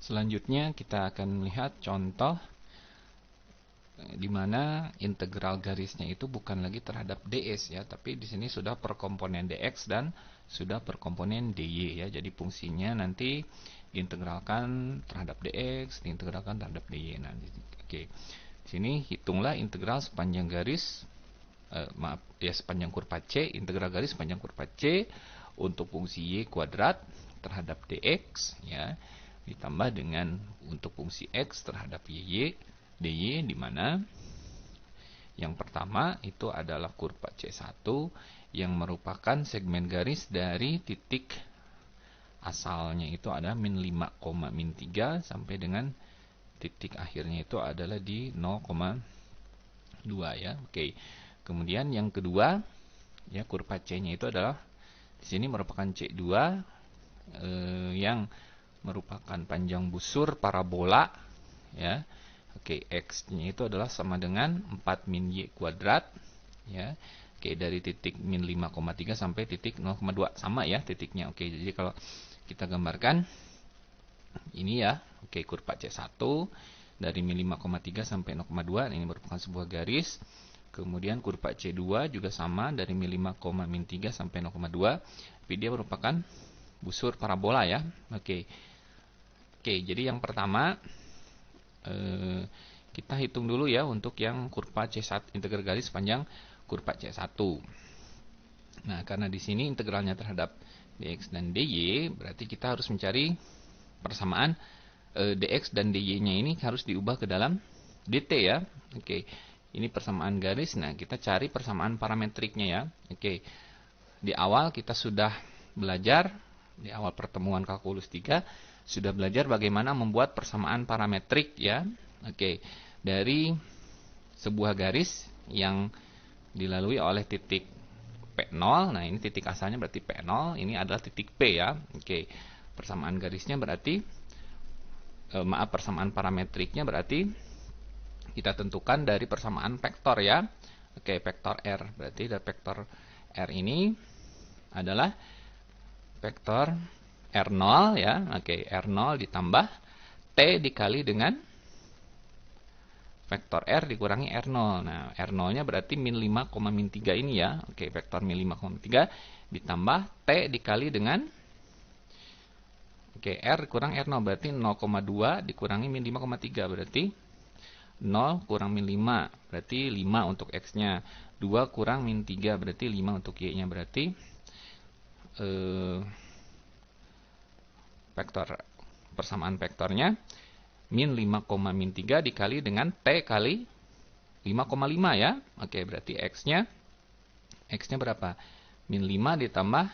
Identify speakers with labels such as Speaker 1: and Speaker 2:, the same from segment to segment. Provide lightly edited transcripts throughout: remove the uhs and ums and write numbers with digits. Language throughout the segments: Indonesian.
Speaker 1: Selanjutnya kita akan melihat contoh di mana integral garisnya itu bukan lagi terhadap ds ya, tapi di sini sudah per komponen dx dan sudah per komponen dy ya. Jadi fungsinya nanti diintegralkan terhadap dx, diintegralkan terhadap dy. Nah, oke. Di sini hitunglah integral sepanjang garis sepanjang kurva C, integral garis sepanjang kurva C untuk fungsi y kuadrat terhadap dx ya, ditambah dengan untuk fungsi x terhadap dy di mana yang pertama itu adalah kurva C1 yang merupakan segmen garis dari titik asalnya itu ada min 5, min 3 sampai dengan titik akhirnya itu adalah di 0,2 ya. Oke. Kemudian yang kedua ya, kurva C-nya itu adalah di sini merupakan C2 yang merupakan panjang busur parabola ya. Oke, x-nya itu adalah sama dengan 4 min y kuadrat ya. Oke, dari titik min 5,3 sampai titik 0,2 sama ya titiknya. Oke, jadi kalau kita gambarkan ini ya. Oke, kurva C1 dari min 5,3 sampai 0,2 ini merupakan sebuah garis. Kemudian kurva C2 juga sama dari min 5,3 sampai 0,2, tapi dia merupakan busur parabola ya. Oke. Oke, jadi yang pertama kita hitung dulu ya untuk yang kurva C1, integral garis panjang kurva C1. Nah, karena di sini integralnya terhadap dx dan dy, berarti kita harus mencari persamaan dx dan dy-nya ini harus diubah ke dalam dt ya. Oke. Ini persamaan garis. Nah, kita cari persamaan parametriknya ya. Oke. Di awal kita sudah belajar, di awal pertemuan kalkulus 3 sudah belajar bagaimana membuat persamaan parametrik ya. Oke, dari sebuah garis yang dilalui oleh titik P0. Nah, ini titik asalnya berarti P0, ini adalah titik P ya. Oke. Persamaan garisnya berarti persamaan parametriknya berarti kita tentukan dari persamaan vektor ya. Oke, vektor R. Berarti dari vektor R ini adalah vektor R0 ya. Oke, R0 ditambah T dikali dengan vektor R dikurangi R0. Nah, R0-nya berarti min 5, min 3 ini ya. Oke, vektor min 5, 3 ditambah T dikali dengan R kurang R0 berarti 0,2 dikurangi min 5,3 berarti 0 kurang min 5 berarti 5 untuk X-nya. 2 kurang min 3 berarti 5 untuk Y-nya. Berarti vektor persamaan vektornya min 5, min 3 dikali dengan T kali 5,5 ya. Oke, berarti X-nya berapa? Min 5 ditambah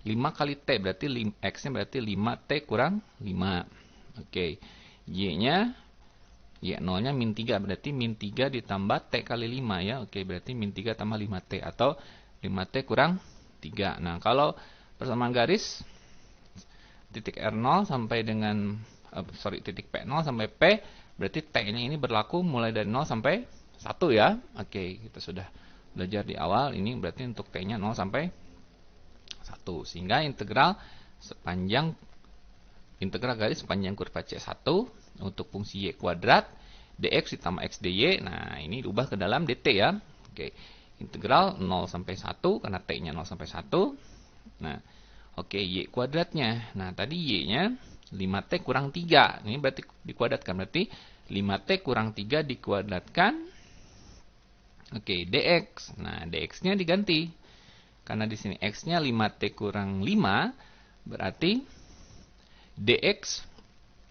Speaker 1: 5 kali T berarti X-nya berarti 5T kurang 5. Oke, Y-nya Y0-nya min 3 berarti min 3 ditambah T kali 5 ya. Oke, berarti min 3 tambah 5T atau 5T kurang 3. Nah, kalau persamaan garis titik R0 sampai dengan titik P0 sampai P, berarti T-nya ini berlaku mulai dari 0 sampai 1 ya. Oke, kita sudah belajar di awal. Ini berarti untuk T-nya 0 sampai 1. Sehingga integral garis sepanjang kurva C1 untuk fungsi y kuadrat dx ditambah x dy. Nah, ini diubah ke dalam dt ya. Oke. Integral 0 sampai 1 karena t-nya 0 sampai 1. Nah, oke, y kuadratnya. Nah, tadi y-nya 5t kurang 3. Ini berarti dikuadratkan. Berarti 5t kurang 3 dikuadratkan. Oke, dx. Nah, dx-nya diganti. Karena di sini x-nya 5t kurang 5, berarti dx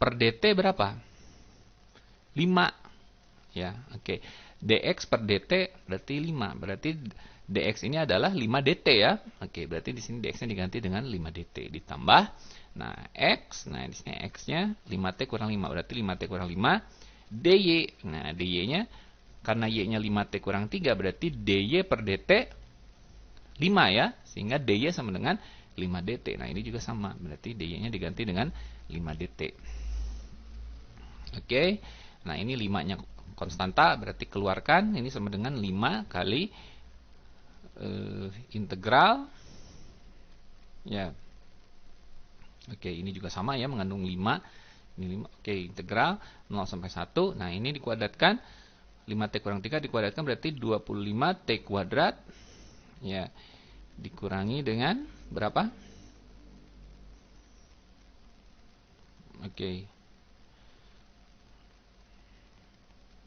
Speaker 1: per dt berapa? 5. Ya, oke. dx per dt berarti 5. Berarti dx ini adalah 5 dt ya. Oke, berarti di sini dx-nya diganti dengan 5 dt ditambah x. Nah, di sini x-nya 5t kurang 5. Berarti 5t kurang 5 dy. Nah, dy-nya karena y-nya 5t kurang 3 berarti dy per dt 5 ya. Sehingga dy sama dengan 5 dt. Nah, ini juga sama. Berarti dy-nya diganti dengan 5 dt. Oke. Nah, ini 5-nya konstanta, berarti keluarkan. Ini sama dengan 5 kali integral. Ya. Oke, ini juga sama ya, mengandung 5. Ini 5. Oke, integral 0 sampai 1. Nah, ini dikuadratkan 5T kurang 3 dikuadratkan berarti 25T kuadrat. Ya, dikurangi dengan berapa? Oke.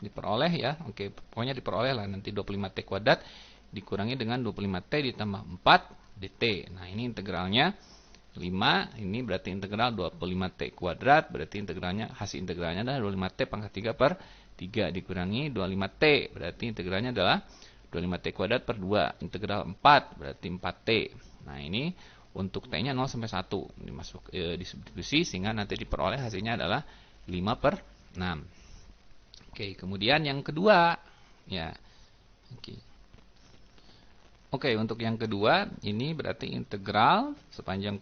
Speaker 1: Diperoleh ya. Oke, pokoknya diperoleh lah nanti 25T kuadrat dikurangi dengan 25T ditambah 4 dt. Nah, ini integralnya 5, ini berarti integral 25T kuadrat, berarti integralnya, hasil integralnya adalah 25T pangkat 3 per 3 dikurangi 25T, berarti integralnya adalah 25T kuadrat per 2, integral 4, berarti 4T. Nah, ini untuk T-nya 0 sampai 1, dimasuk disubstitusi sehingga nanti diperoleh hasilnya adalah 5 per 6. Oke, kemudian yang kedua, ya, Oke, untuk yang kedua, ini berarti integral sepanjang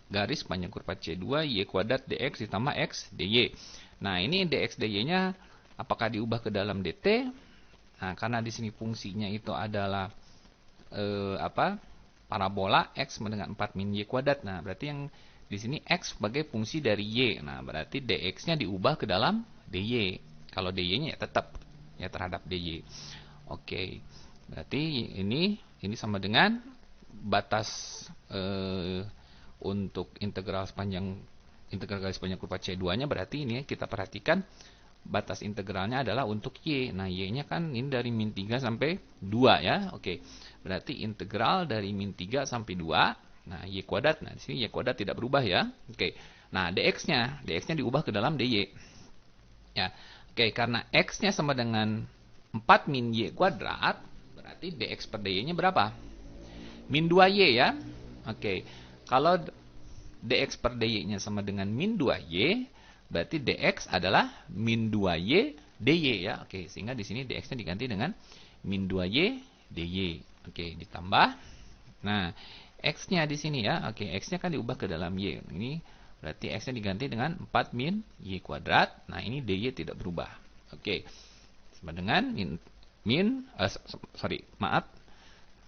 Speaker 1: garis panjang kurva C2 y kuadrat dx ditambah x dy. Nah, ini dx dy-nya apakah diubah ke dalam dt? Nah, karena di sini fungsinya itu adalah parabola x sama dengan 4 min y kuadrat. Nah, berarti yang di sini x sebagai fungsi dari y. Nah, berarti dx-nya diubah ke dalam dy. Kalau dy-nya ya tetap ya terhadap dy. Oke. Berarti ini sama dengan batas untuk integral garis panjang kurva C2-nya, berarti ini kita perhatikan batas integralnya adalah untuk y. Nah, y-nya kan ini dari min 3 sampai 2 ya. Oke. Berarti integral dari min 3 sampai 2. Nah, y kuadrat. Nah, di sini y kuadrat tidak berubah ya. Oke. Nah, dx-nya diubah ke dalam dy. Ya. Oke, karena x-nya sama dengan 4 min y kuadrat, berarti dx per dy-nya berapa? Min 2y ya. Oke. Kalau dx per dy-nya sama dengan min 2y, berarti dx adalah min 2y dy ya. Oke, sehingga di sini dx-nya diganti dengan min 2y dy. Oke, ditambah. Nah, x-nya di sini ya. Oke, x-nya kan diubah ke dalam y. Ini berarti x-nya diganti dengan 4 min y kuadrat. Nah, ini dy tidak berubah. Oke. Sama dengan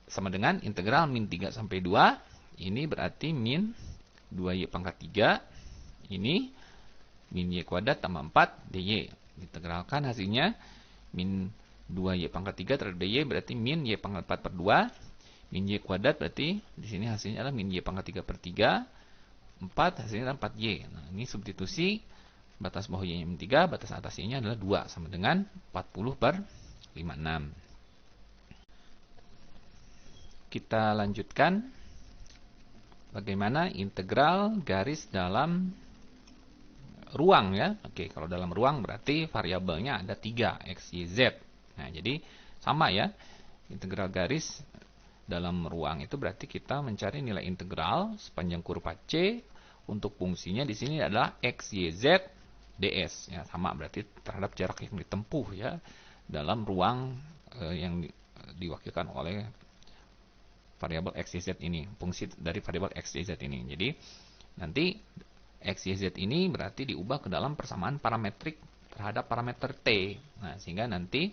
Speaker 1: sama dengan integral min 3 sampai 2. Ini berarti min 2y pangkat 3. Ini min y kuadrat tambah 4 dy. Integralkan hasilnya min 2y pangkat 3 terhadap dy berarti min y pangkat 4 per 2. Min y kuadrat berarti di sini hasilnya adalah min y pangkat 3 per 3. 4 hasilnya adalah 4y. Nah, ini substitusi batas bawah y-nya min 3, batas atas y-nya adalah 2 sama dengan 40 per 56. Kita lanjutkan bagaimana integral garis dalam ruang ya. Oke, kalau dalam ruang berarti variabelnya ada 3, x, y, z. Nah, jadi sama ya. Integral garis dalam ruang itu berarti kita mencari nilai integral sepanjang kurva C untuk fungsinya di sini adalah x, y, z, ds. Ya, sama berarti terhadap jarak yang ditempuh ya dalam ruang yang diwakilkan oleh variabel x, y, z ini, fungsi dari variabel x, y, z ini. Jadi nanti x, y, z ini berarti diubah ke dalam persamaan parametrik terhadap parameter t. Nah, sehingga nanti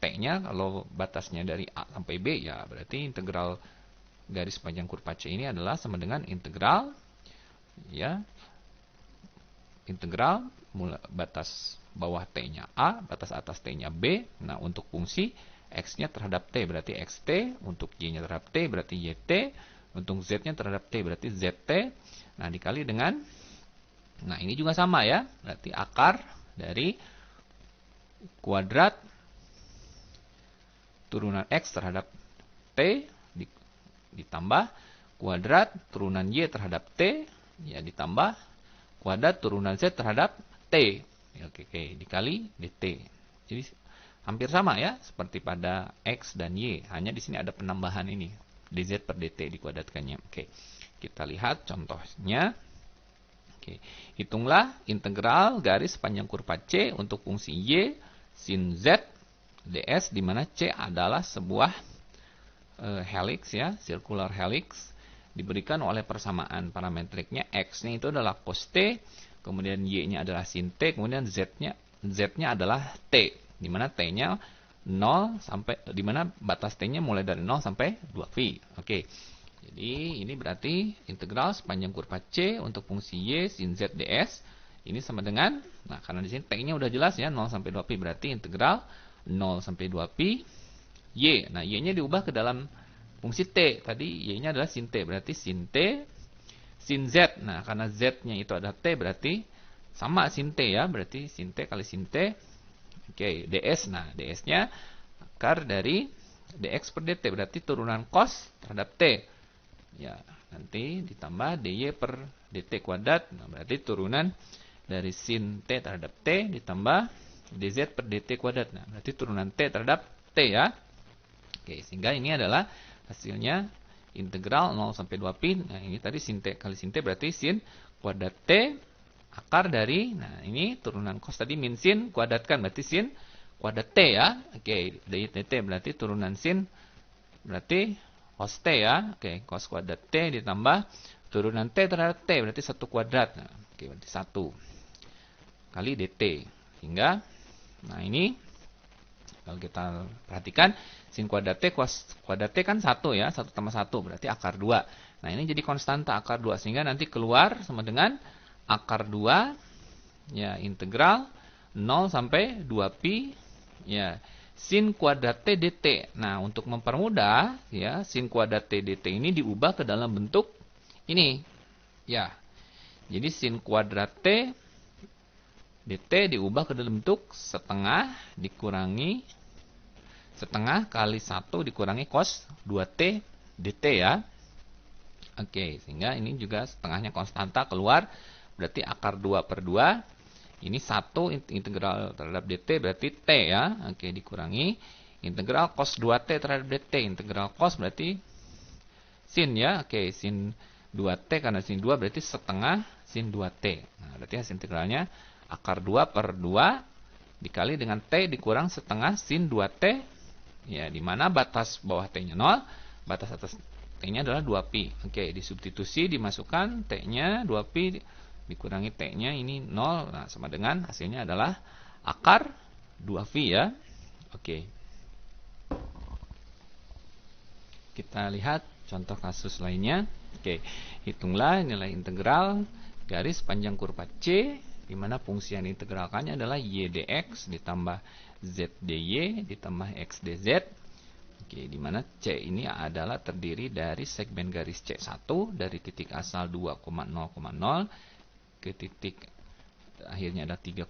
Speaker 1: t-nya kalau batasnya dari a sampai b ya berarti integral garis panjang kurva C ini adalah sama dengan integral ya integral batas bawah t-nya a, batas atas t-nya b. Nah, untuk fungsi x-nya terhadap t berarti xt, untuk y-nya terhadap t berarti yt, untuk z-nya terhadap t berarti zt. Nah, dikali dengan, nah ini juga sama ya, berarti akar dari kuadrat turunan x terhadap t ditambah kuadrat turunan y terhadap t ya ditambah kuadrat turunan z terhadap t. Oke, dikali dt. Jadi hampir sama ya seperti pada x dan y, hanya di sini ada penambahan ini dz per dt dikuadratkannya. Oke, kita lihat contohnya. Oke, hitunglah integral garis panjang kurva C untuk fungsi y sin z ds, di mana C adalah sebuah helix ya, circular helix, diberikan oleh persamaan parametriknya x-nya itu adalah cos t, kemudian y-nya adalah sin t, kemudian z-nya adalah t, di mana t-nya 0 sampai, di mana batas t-nya mulai dari 0 sampai 2π. Oke. Jadi ini berarti integral sepanjang kurva C untuk fungsi y sin z ds Ini sama dengan, nah karena di sini T-nya udah jelas ya, 0 sampai 2pi, berarti integral 0 sampai 2pi Y. Nah, Y-nya diubah ke dalam fungsi T. Tadi Y-nya adalah sin T, berarti sin T, sin Z. Nah, karena Z-nya itu ada T, berarti sama sin T ya, berarti sin T kali sin T. Oke, ds. Nah, ds-nya akar dari dx per dt, berarti turunan cos terhadap T. Ya, nanti ditambah dy per dt kuadrat. Nah, berarti turunan dari sin T terhadap T ditambah dz per dt kuadrat. Nah, berarti turunan T terhadap T ya. Oke, sehingga ini adalah hasilnya integral 0 sampai 2pi. Nah, ini tadi sin T kali sin T berarti sin kuadrat T akar dari, nah ini turunan cos tadi min sin kuadratkan berarti sin kuadrat T ya. Oke, dt berarti turunan sin berarti cos T ya. Oke, cos kuadrat T ditambah turunan T terhadap T berarti 1 kuadrat. Nah, oke, berarti 1 kali dt. Sehingga, nah ini kalau kita perhatikan sin kuadrat T, cos kuadrat T kan 1 ya, 1 tambah 1 berarti akar 2. Nah, ini jadi konstanta akar 2 sehingga nanti keluar sama dengan akar 2 ya, integral 0 sampai 2pi ya sin kuadrat T dt. Nah, untuk mempermudah ya, sin kuadrat T dt ini diubah ke dalam bentuk ini. Ya. Jadi sin kuadrat T dt diubah ke dalam bentuk setengah dikurangi setengah kali 1 dikurangi cos 2t dt ya. Oke, sehingga ini juga setengahnya konstanta keluar. Berarti akar 2 per 2. Ini 1 integral terhadap dt berarti t ya. Oke, dikurangi integral cos 2t terhadap dt. Integral cos berarti sin ya. Oke, sin 2t karena sin 2 berarti setengah sin 2t. Nah, berarti hasil integralnya akar 2 per 2 dikali dengan t dikurang setengah sin 2t. Ya, di mana batas bawah t-nya 0, batas atas t-nya adalah 2pi. Oke, disubstitusi dimasukkan t-nya 2pi dikurangi t-nya ini 0. Nah, sama dengan hasilnya adalah akar 2pi ya. Oke. Kita lihat contoh kasus lainnya. Oke, hitunglah nilai integral garis panjang kurva C di mana fungsi yang diintegralkannya adalah y dx ditambah z dy ditambah x dz. Oke, di mana C ini adalah terdiri dari segmen garis C1 dari titik asal 2,0,0 ke titik akhirnya ada 3,45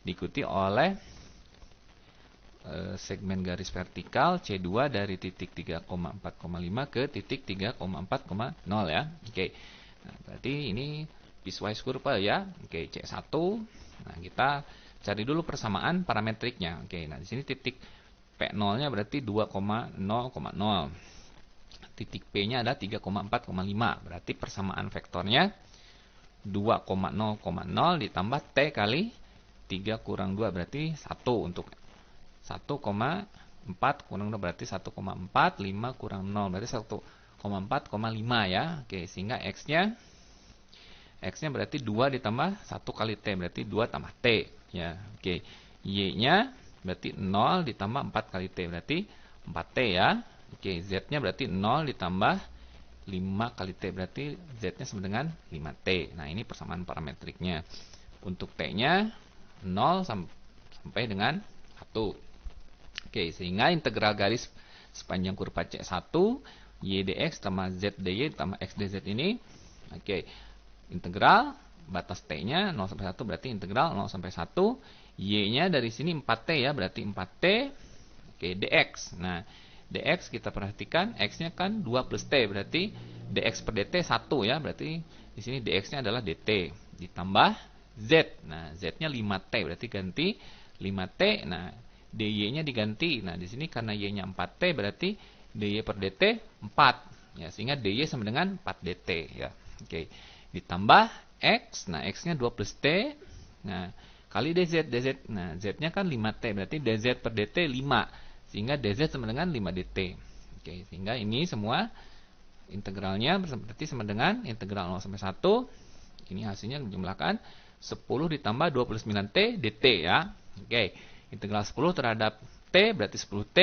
Speaker 1: diikuti oleh segmen garis vertikal C2 dari titik 3,4,5 ke titik 3,4,0 ya. Oke. Nah, berarti ini piecewise curve ya. Oke, C1. Nah, kita cari dulu persamaan parametriknya. Oke, nah di sini titik P0-nya berarti 2,0,0. Titik P-nya ada 3,4,5. Berarti persamaan vektornya 2,0,0 ditambah T kali 3 kurang 2 berarti 1 untuk 1,4 kurang 2 berarti 1,4, 5 kurang 0 berarti 1,4,5 ya. Oke, sehingga X-nya berarti 2 ditambah 1 kali T berarti 2 tambah T ya. Oke, Y-nya berarti 0 ditambah 4 kali T berarti 4T ya. Oke, Z-nya berarti 0 ditambah 5 kali T berarti Z-nya sama dengan 5T. Nah, ini persamaan parametriknya. Untuk T-nya 0 sampai dengan 1. Oke, sehingga integral garis sepanjang kurva C1 y dx tambah z dy tambah x dz ini. Oke, integral batas T-nya 0 sampai 1 berarti integral 0 sampai 1. Y-nya dari sini 4T ya, berarti 4T. Oke, dx. Nah, dx kita perhatikan X-nya kan 2 plus T berarti dx per dt 1 ya, berarti di sini dx-nya adalah dt ditambah z. Nah, z-nya 5T berarti ganti 5T. Nah, dy-nya diganti. Nah, di sini karena y-nya 4T berarti dy per dt 4 ya, sehingga dy sama dengan 4 dt ya. Oke, ditambah x. Nah, x-nya 2 plus T. Nah, kali dz. Nah, z-nya kan 5T berarti dz per dt 5 sehingga dz sama dengan 5 dt. Oke, sehingga ini semua integralnya berarti sama dengan integral 0 sampai 1. Ini hasilnya dijumlahkan 10 ditambah 29T dt ya. Oke, integral 10 terhadap T berarti 10T.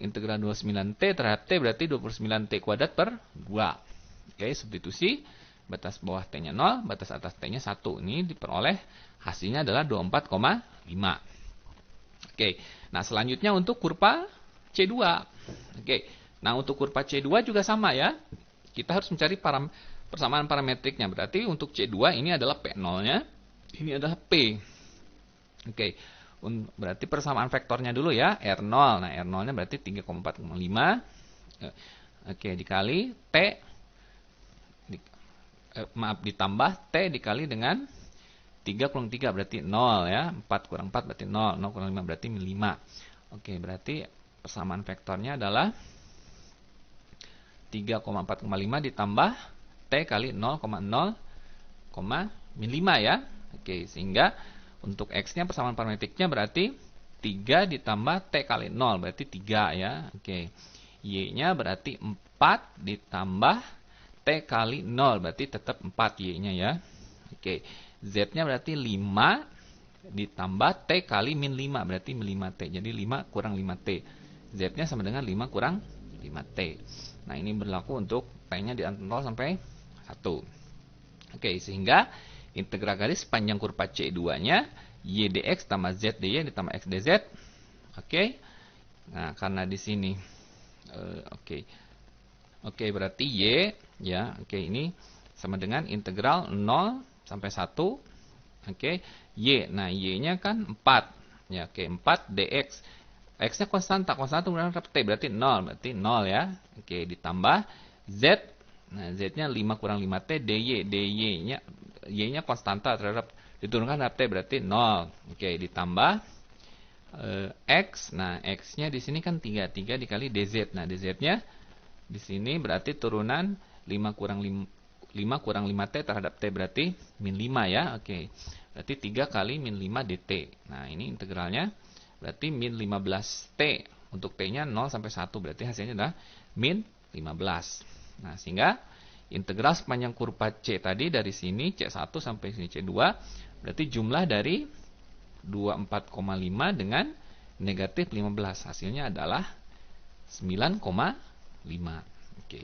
Speaker 1: Integral 29T terhadap T berarti 29T kuadrat per 2. Oke, substitusi batas bawah T-nya 0, batas atas T-nya 1. Ini diperoleh hasilnya adalah 24,5. Oke, nah selanjutnya untuk kurva C2. Oke, nah untuk kurva C2 juga sama ya. Kita harus mencari persamaan parametriknya. Berarti untuk C2 ini adalah P0-nya, ini adalah P. Oke, berarti persamaan vektornya dulu ya, R0. Nah, R0-nya berarti 3,4,5. Oke, dikali T, ditambah T dikali dengan 3 kurang 3 berarti 0 ya. 4 kurang 4 berarti 0. 0 kurang 5 berarti 5. Oke, berarti persamaan vektornya adalah 3,4,5 ditambah T kali 0,0, min 5 ya. Oke, sehingga untuk X-nya persamaan parametriknya berarti 3 ditambah T kali 0 berarti 3 ya. Oke. Y-nya berarti 4 ditambah T kali 0 berarti tetap 4 Y-nya ya. Oke. Z-nya berarti 5 ditambah T kali min 5 berarti min 5T. Jadi 5 kurang 5T. Z-nya sama dengan 5 kurang 5T. Nah, ini berlaku untuk T-nya di antara 0 sampai 1. Oke, sehingga integral garis panjang kurva C2-nya Y dx tambah Z dy ditambah X dz. Oke. Nah, karena di sini Oke, berarti Y ya. Oke, ini sama dengan integral 0 sampai 1. Oke, Y. Nah, Y-nya kan 4. Ya, oke, 4 dx. X-nya konstanta. Konstanta terhadap T berarti 0. Berarti 0 ya. Oke, ditambah Z. Nah, Z-nya 5 kurang 5T dy. dy-nya Y-nya konstanta terhadap diturunkan terhadap T berarti 0. Oke, ditambah X. Nah, X-nya di sini kan 3 dikali dz. Nah, dz-nya di sini berarti turunan 5 kurang 5T terhadap T berarti min 5 ya. Oke. Berarti 3 kali min 5 dt. Nah, ini integralnya berarti min 15T. Untuk T-nya 0 sampai 1 berarti hasilnya adalah min 15. Nah, sehingga integral sepanjang kurva C tadi dari sini C1 sampai sini C2 berarti jumlah dari 24,5 dengan negatif 15. Hasilnya adalah 9,5. Oke.